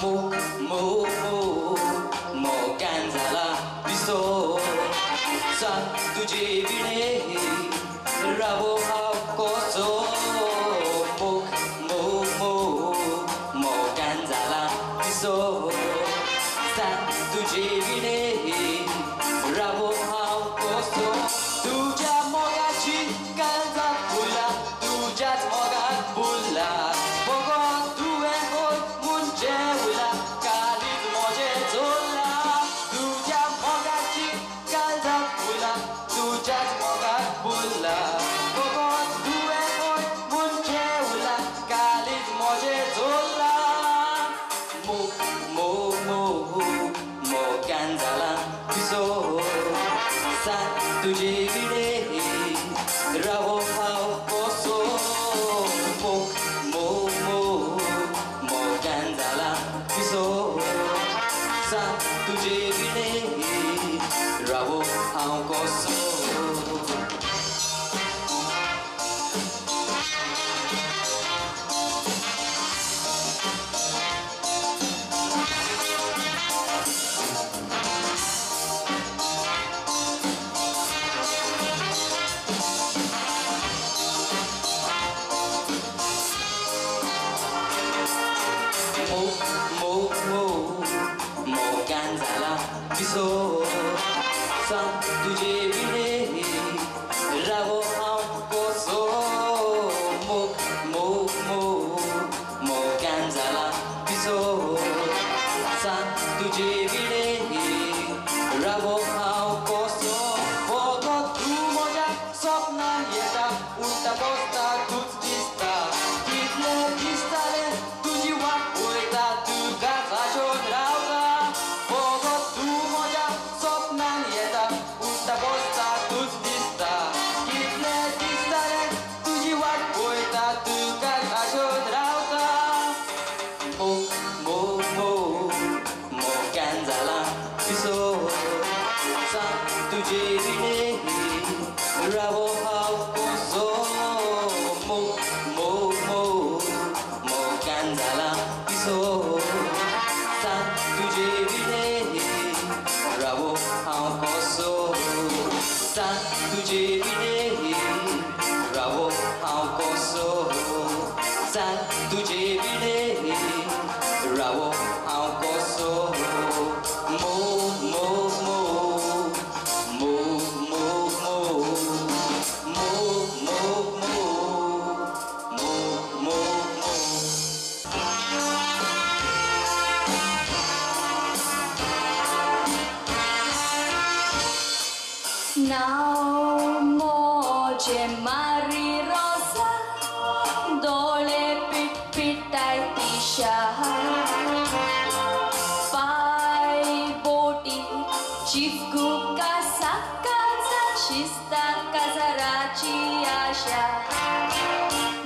Muk, muk, muk, mogan झाला दिसो सांग तुझे विणे राबो हाव कसो Muk, muk, muk, mogan झाला दिसो सांग तुझे विणे राबो हाव कसो तुझ्या मोगाची काळजात फुला तुझ्याच मोगात फुला मोगात तुवें होय मुंजेवला कालीच मोजे झोला तुझ्या मोगाची काळजात फुला तुझ्याच मोगात फुला मोगात तुवें होय मुंजेवला कालीच मोजे झोला Muk, muk, muk, mogan झाला दिसो सांग तुझे विणे राबो हाव कसो Muk, muk, muk, mogan झाला दिसो सांग तुझे विणे राबो हाव कसो Muk, muk, mogan झाला दिसो सांग तुझे विणे राबो हाव कसो Muk, muk, muk, mogan झाला दिसो सांग तुझे विणे राबो हाव कसो बघत तू माझ्या स्वप्नान येता उलटा बसता तूच दिसता कितले दिसताले तुझी वाट पळयता तुका साशोन रावता बघत तू माझ्या स्वप्नान येता उलटा बसता तूच दिसता कितले दिसताले तुझी वाट पळयता तुका साशोन रावता Muk, muk, muk, mogan झाला दिसो सांग तुझे विणे राबो हाव कसो Muk, muk, muk, mogan झाला दिसो सांग तुझे विणे राबो हाव कसो सांग तुझे विणे राबो हाव कसो सांग तुझे विणे राबो हाव कसो Muk, muk, muk, muk, muk, muk, muk, muk, muk, muk, muk, Now moje mari rosa dole pit pitai tisha pai boti chiku kasaka zachista kazarachi asha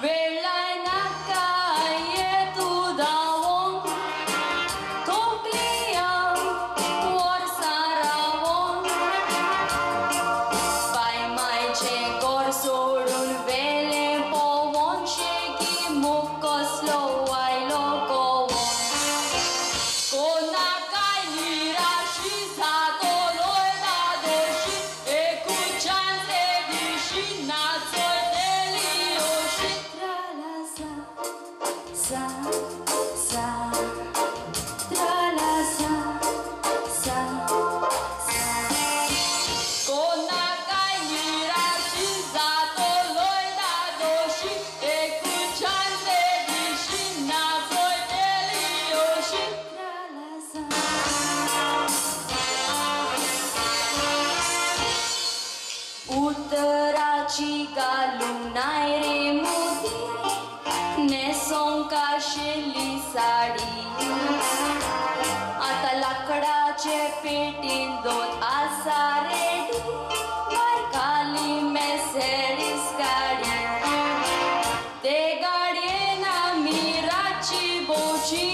velai nakaye tu dawon kokliam warsarawon Pai mai ce gor sorun vele povon sheki mukoslo ai lokovon Kona kai nira shi zato loi da doshi ekuchan se dishi na tsoi deli yoshi Trala sa, sa, sa Trala sa, sa, sa Kona kai nira shi zato loi da doshi ekuchan se dishi na tsoi deli yoshi Trala sa Utăraci ca lunai remudi नेसों का शेली साडी आता लाकडाचे पेटीन दोन आसा रेडी बायकाली मेसेडीस गाडी ते गाडयेन आमी रातची भोंवची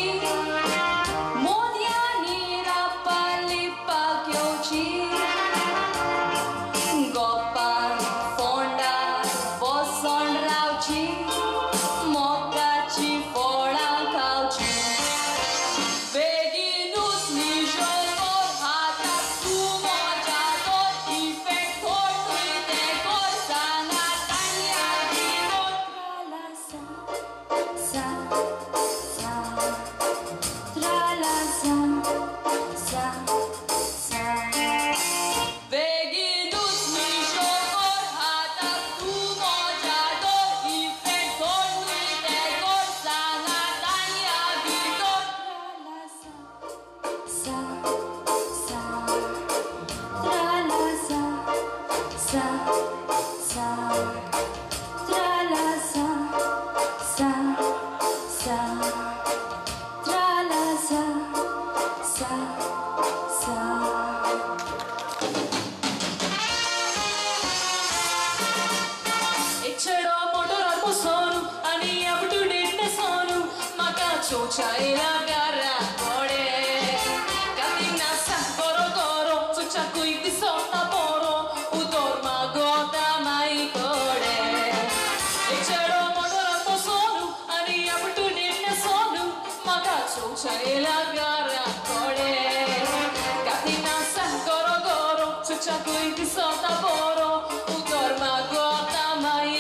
मोदयांनी राप्पां लिप्पाक येवची गोपान फोंडार बसोन रावची मोगाची फळां खावची tra la sa sa sa. चढो मोटरार बसोनु आणि अप टू डेट सोनु म्हाका चोचायला गारा पडे कातिना सांगरो गरो चुचाकुय दिसोना बरो उदोर मागोता माई कोडे चढो मोटरार बसोनु आणि अप टू डेट सोनु म्हाका चोचायला गारा पडे कातिना सांगरो गरो चुचाकुय दिसोना बरो उदोर मागोता माई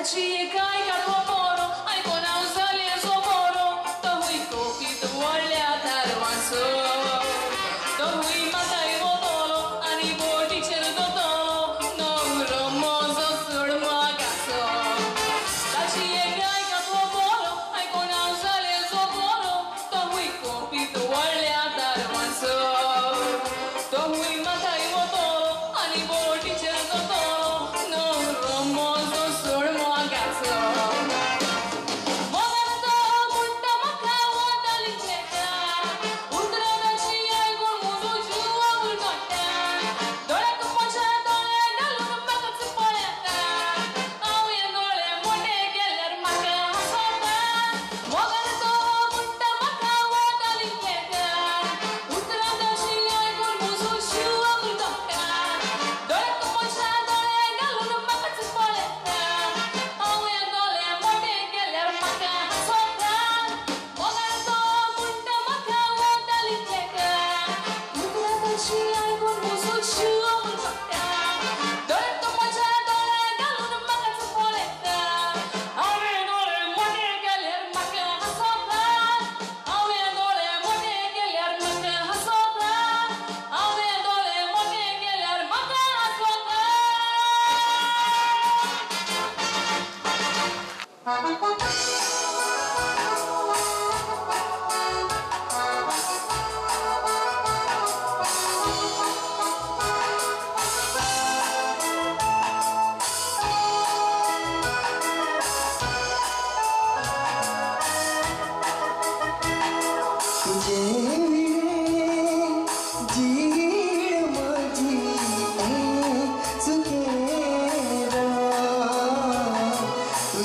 Ci cai ca tuo moro, ai con ausali e suo moro, to hui copi to vuole a dar manso, to hui matai vodolo, ani boti cel dotolo, no romoso sul magasso. Ci cai ca tuo moro, ai con ausali e suo moro, to hui copi to vuole a dar manso, to hui matai vodolo, ani boti cel dotolo, no romoso sul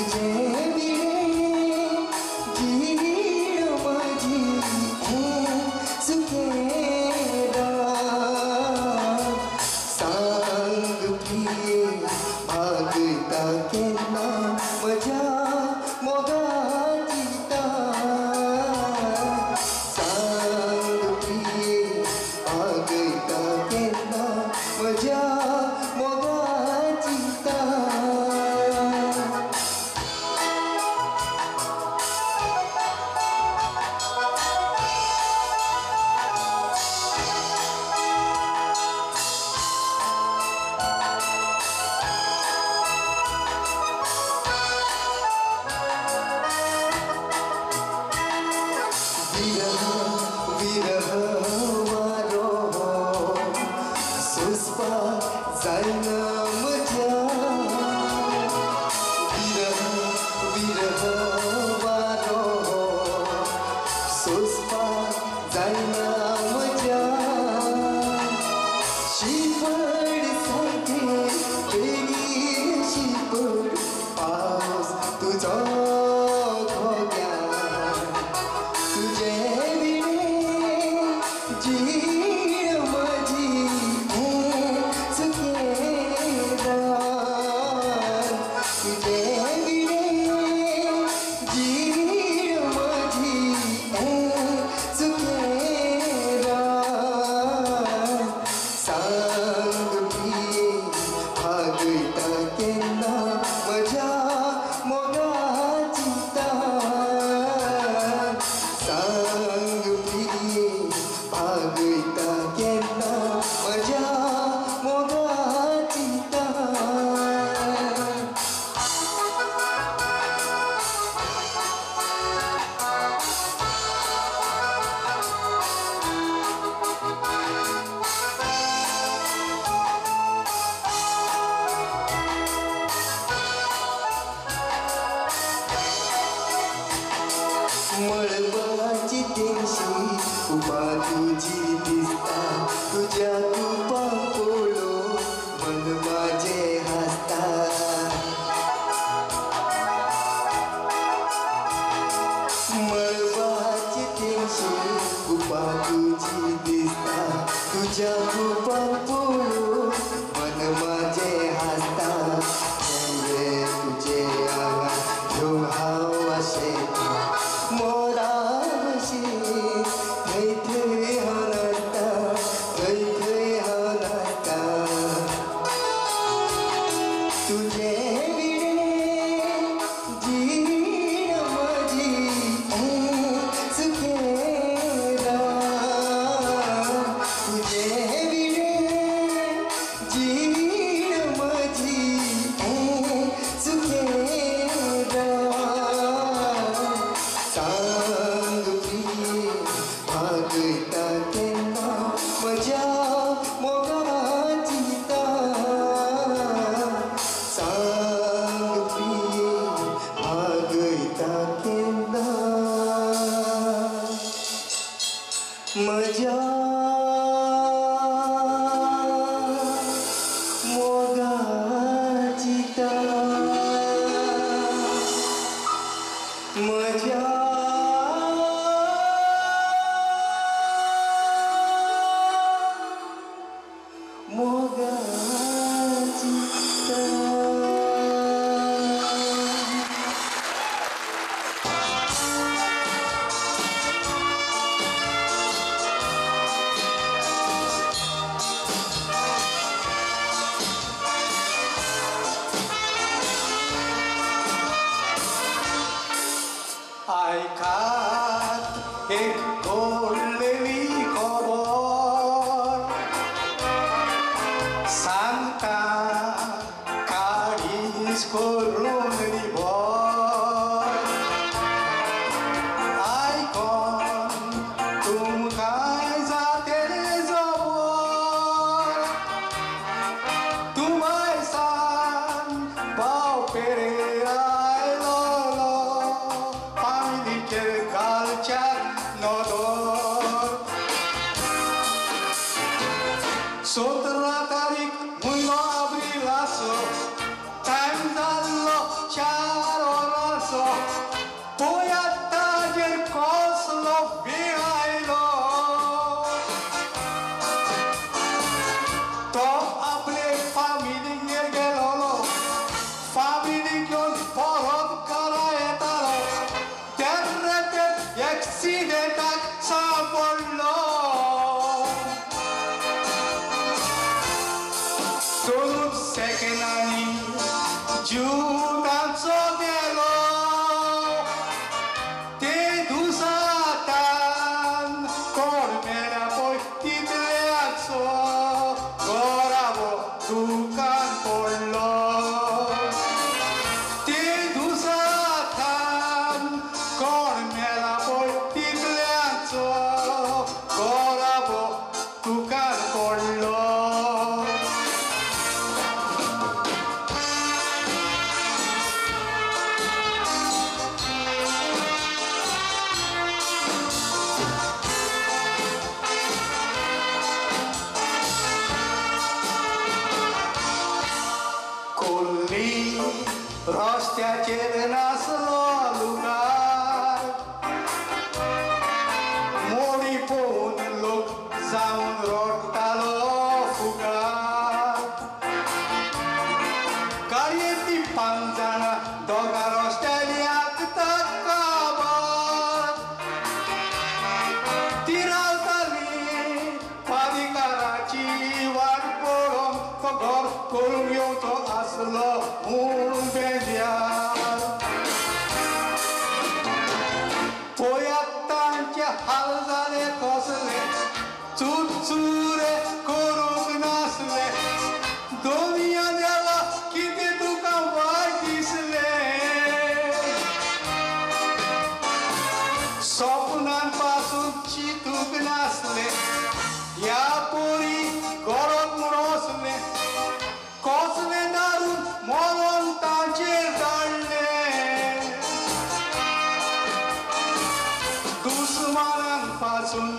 तुझे तुझी दिसता तुझ्या रूपा पोळो मन माझे हसता मळबाची तेंशी रूपा तुझी दिसता तुझ्या रूपा पोळो मन माझे हसता तुझे आंगा घेऊन हावाशे मोराशी थै थै हानाता थै थै हानाता तुझे विणे जीण माझी सुखेरा तुझे विणे जीण माझी सुखेरा सांग प्रिये भागयता केन्ना म्हज्या मोगाची सांग प्रिये भागयता केन्ना म्हज्या मोगाची म्हज्या मोगाची आयकात एक घोडलेली खबर सांगता काळीज करून निभर आयकून तुमकां जातले जबर तुमयसान भाव पेरे आयलो नदर 17 तारीख म्हयनो आब्रिलाचो टायम जाल्लो 4 वरांचो पळयात ताजेर कसलो वेळ आयलो तो आपले फामिलीगेर गेलोलो फामिली घेवन परत घरा येतालो एक्सिडेंटाक सापडलो 2 सेकंदांनी जीव तांचो गेलो ते दुसातान कोण मेल्या पळय तितल्याचो घराबो दुकान पडलो ते दुसातान कोण मेला पळय तितल्याचो घराबो दुकान पडलो रस्त्याचेर नासलो लुगार मोडी पळोवन लोक जावन रडटालो फुगार गाडयेंतली 5 जाणां दोगां रस्त्यार आखतात काबार ती रावताली पादिकाराची वाट पळोवन तो घर करून येवचो आसलो म्हूण बेजार पळयात तांचे हाल जाले कसले चुचुरे करूंक नासले दोनिया देवा कितें तुका वायट दिसले सपनां पासून चिंतूंक नासले ह्या पोरी गरज म्हूण वचले कसले दारून मरण तांचेर धाडले दुस्मानां पासून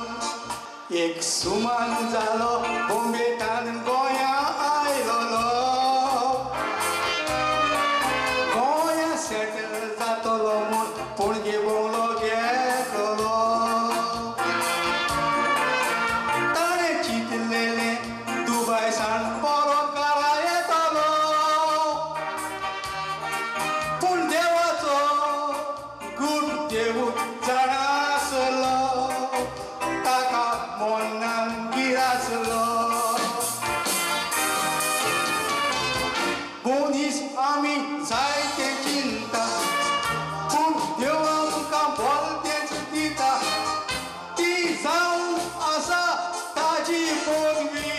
एक सुमान झालं बोंबेटान गोंया आयलोलो गोंया सेटल जातलो म्हूण पणजे भोंवलो गेलोलो ताणें चिंतलेलें दुबय सावन परत घरा येतलो पूण देवाचो गूढ देव जाणासलो ताका मोन्नान गिरासलो मनीस आमी जायते चिंता पूण देव आमकां भलतेंच दिता ती जावन आसा ताजी पदवी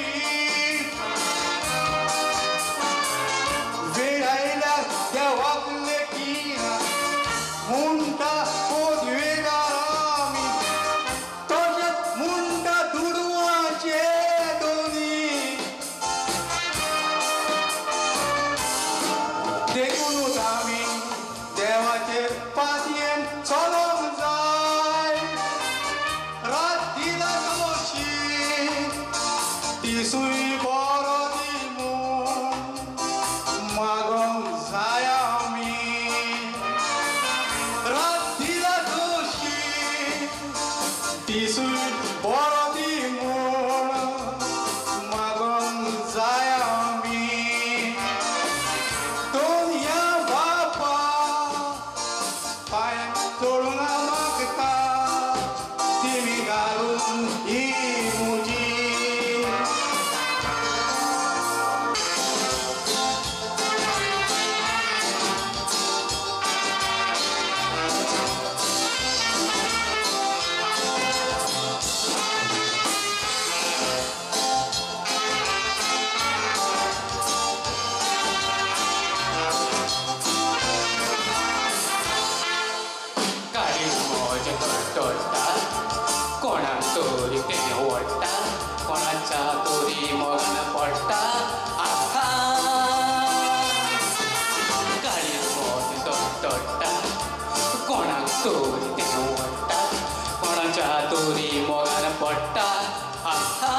वेळ आयल्यार देवाक लेखीना म्हणटा पदवेदार आमी तशेंच म्हणटा दुडवांचे दोनी देखूनच आमी देवाचेर पातयेन चलोंक जाय रात दिला दोशी तिसूय बरो दी म्हूण मागोंक जाय आमी रात दिला दोशी तिसूय बरो दी म्हूण मागोंक जाय आमी दोनया बापा पांय चोळून मागता तिमी घालून ही मुजी काळी मोज तोडटा कोणाक तोरी तें ओडटा कोणाच्या तोरी मोगान पडटा आखा काळी मोज तोडटा कोणाक तोरी तें ओडटा कोणाच्या तोरी मोगान पडटा आखा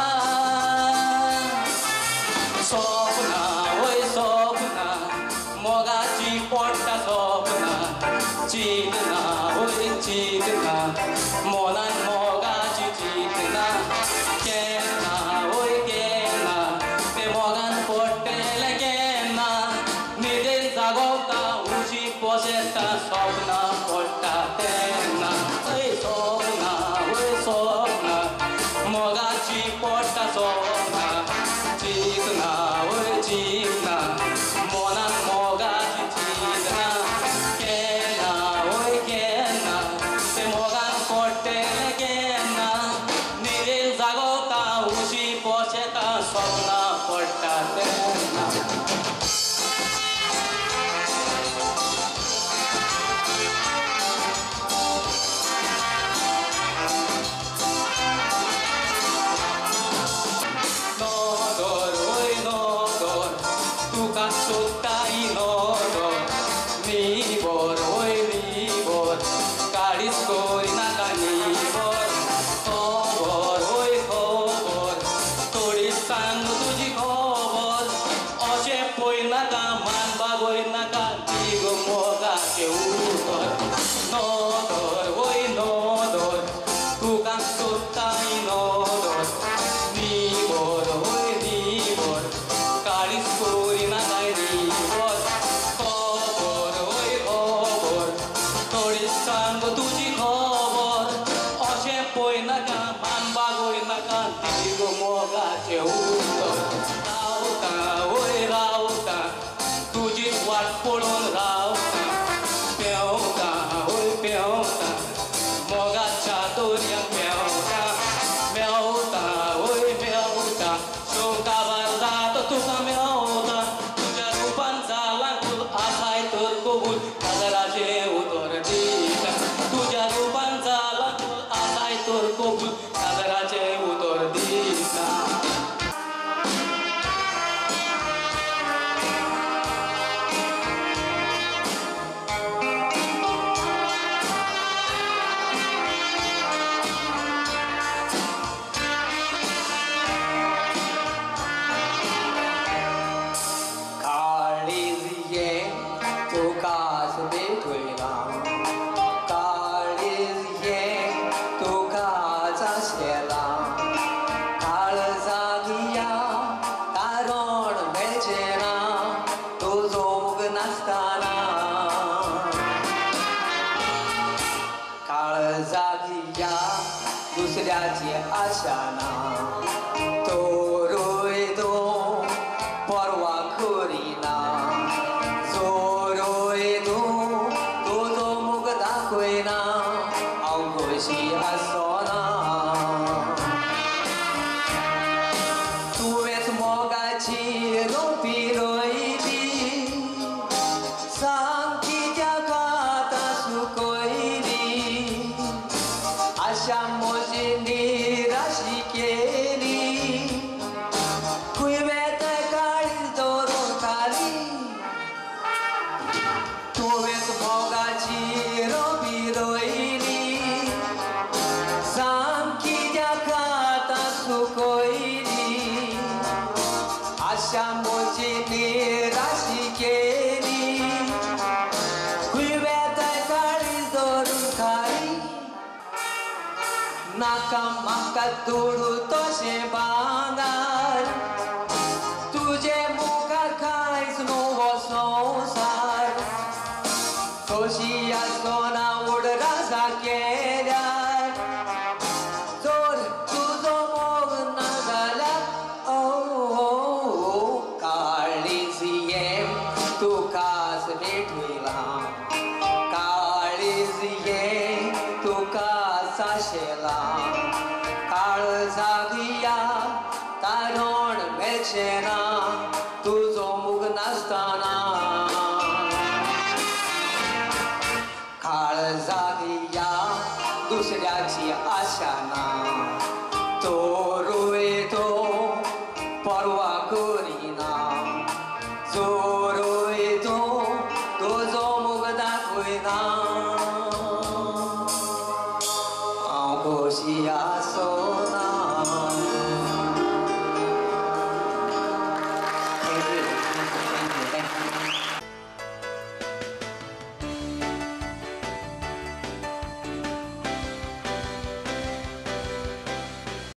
स्वप्ना वय स्वप्ना मोगाची पडटा स्वप्ना चिंतना वय चिंतना मोनान मोगाची चिंतना केन्ना वय केन्ना ते मोगान पडटलें केन्ना न्हिदेन जागोवता उजी पोसेता स्वप्ना पडटा तेन्ना वय स्वप्ना वय स्वप्ना मोगाची पडटा स्वप्ना चिंतना वय चिंतना मोनान मोगाची चिंतना केन्ना वय केन्ना ते मोगान पडटलें केन्ना न्हिदेन जागोवता उशी पोशेता स्वप्ना पडटा तेन्ना नोदोर वय नोदोर तुका सोदताय नोदोर निबोर वय निबोर काळीच करिनाका निबोर खबर वय खबर थोडी सांग तुजी खबर अशें पळयनाका मान बागयनाका ती गो मोगाचें उतर नोदोर वय नोदोर तुका सोदताय नोदोर निबोर वय निबोर काळीच करिनाका निबोर खबर वय खबर थोडी सांग तुजी खबर अशें पळयनाका मान बागयनाका ती गो मोगाचें उतर रावता वय रावता तुजीच वाट पळोवन रावता पेंवता वय पेंवता मोगाच्या दोरयाक पेंवता मेवता वय मेवता शो काबार जाता तुका मेवता तुज्या रूपान जाला तूं आसाय तर कबूल काजराचें उतर दिता तुज्या दुसऱ्याची आशा ना तोरोयदो परवा करिना जोरोयदो तुजो मुख दाखयना हांव कशी आसना तुवेंच मोगाची रोपी रोयली सांग कित्याक आतां सुकयली आशा म्हजी निराशी केली कुयवेत काळीज दवरून खाली तुवेंच मोगाची रोपी रोयली सांग कित्याक आतां सुकयली आशा म्हजी निराशी केली कुयवेत काळीज दवरून खाली नाका म्हाका तोडू तशें भांगार तुजे मुखार कांयच न्हू संवसार कशी आसना उडरासा केल्यार चोर तुजो मोग ना जाल्यार काळीज हें तुकाच भेटयला काळीज हें तुकाच आशेला काळजाक या तारण मेळचेना तुजो मुग नासतना काळजाक या दुसऱ्याची आशा ना